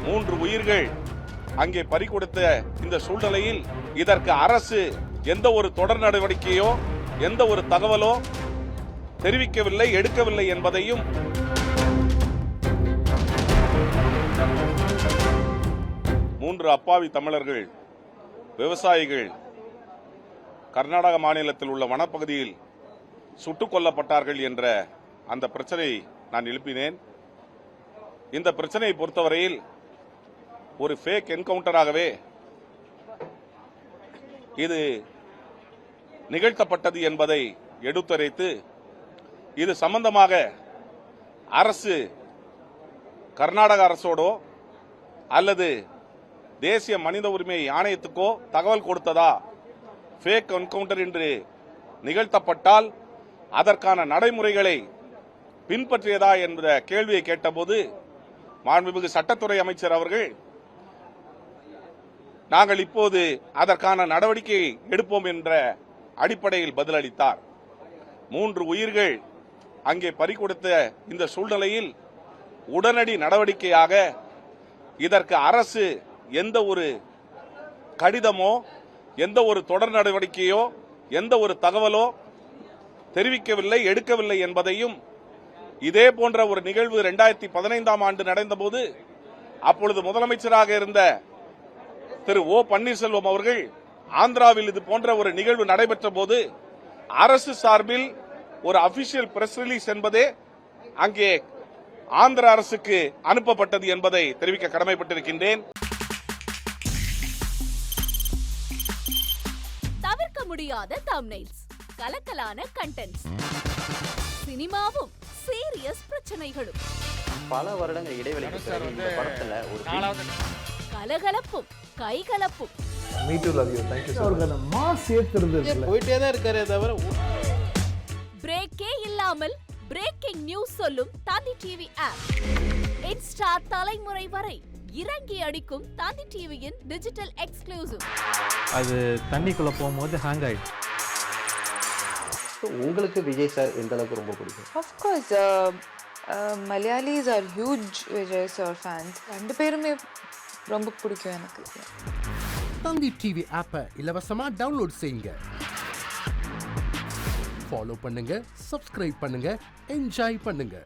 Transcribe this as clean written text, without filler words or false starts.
3 உயிர்கள் அங்கே பறிகொடுத்த இந்த சூழ்நிலையில் இதற்கு அரசு எந்த ஒரு தொடர் நடவடிக்கையோ எந்த ஒரு தகவலோ தெரிவிக்கவில்லை, எடுக்கவில்லை என்பதையும் மூன்று அப்பாவி தமிழர்கள் விவசாயிகள் கர்நாடக மாநிலத்தில் உள்ள வனப்பகுதியில் சுட்டுக் கொல்லப்பட்டார்கள் என்ற அந்த பிரச்சனை நான் எழுப்பினேன். இந்த பிரச்சனையை பொறுத்தவரையில் ஒரு ஃபேக் என்கவுண்டராகவே இது நிகழ்த்தப்பட்டது என்பதை எடுத்துரைத்து இது சம்பந்தமாக அரசு கர்நாடக அரசோடோ அல்லது தேசிய மனித உரிமை ஆணையத்துக்கோ தகவல் கொடுத்ததா, ஃபேக் என்கவுண்டர் என்று நிகழ்த்தப்பட்டால் அதற்கான நடைமுறைகளை பின்பற்றியதா என்ற கேள்வியை கேட்டபோது மாண்புமிகு சட்டத்துறை அமைச்சர் அவர்கள் நாங்கள் இப்போது அதற்கான நடவடிக்கை எடுப்போம் என்ற அடிப்படையில் பதிலளித்தார். 3 உயிர்கள் அங்கே பறிகொடுத்த இந்த சூழ்நிலையில் உடனடி நடவடிக்கையாக இதற்கு அரசு எந்த ஒரு கடிதமோ எந்த ஒரு தொடர் நடவடிக்கையோ எந்த ஒரு தகவலோ தெரிவிக்கவில்லை, எடுக்கவில்லை என்பதையும் இதே போன்ற ஒரு நிகழ்வு 2015ஆம் ஆண்டு நடந்தபோது அப்பொழுது முதலமைச்சராக இருந்த திரு ஓ பன்னீர்செல்வம் அவர்கள் ஆந்திராவில் இது போன்ற ஒரு நிகழ்வு நடைபெற்ற போது அரசு சார்பில் ஒரு அபிஷியல் பிரஸ் ரிலீஸ் என்பதே அங்கே ஆந்திர அரசுக்கு அனுப்பப்பட்டது என்பதை தெரிவிக்க கடமைப்பட்டிருக்கின்றேன். தவிர்க்க முடியாத தம்ப்நெயில்ஸ், கலக்கலான கண்டென்ட்ஸ், சினிமாவும் சீரியஸ் பிரச்சனைகளும், பல வருடங்கள் இடைவெளிக்கு பிறகு இந்த படத்துல ஒரு கலகலப்பும் கைகலப்பும், Me too, love you. Thank you so much. Mass ஏத்துறது போயிட்டே தான் இருக்காரே தவிர பிரேக்கே இல்லாமல் பிரேக்கிங் நியூஸ் சொல்லும் தந்தி டிவி ஆப். இன்ஸ்டா தலைமுறை வரை இறங்கி அடிக்கும் தந்தி டிவியின் டிஜிட்டல் எக்ஸ்க்ளூசிவ். அது தண்ணிக்குள்ள போகும்போது ஹேங் ஆயிடுச்சு. உங்களுக்கு விஜய் சார் எந்த அளவுக்கு ரொம்ப பிடிக்கும்? Of course, Malayalis are huge Vijay sir fans. ரெண்டு பேருமே ரொம்ப பிடிக்கும் எனக்கு. தந்தி டிவி ஆப்பை இலவசமா டவுன்லோட் செய்யுங்க. ஃபாலோ பண்ணுங்க, சப்ஸ்கிரைப் பண்ணுங்க, என்ஜாய் பண்ணுங்க.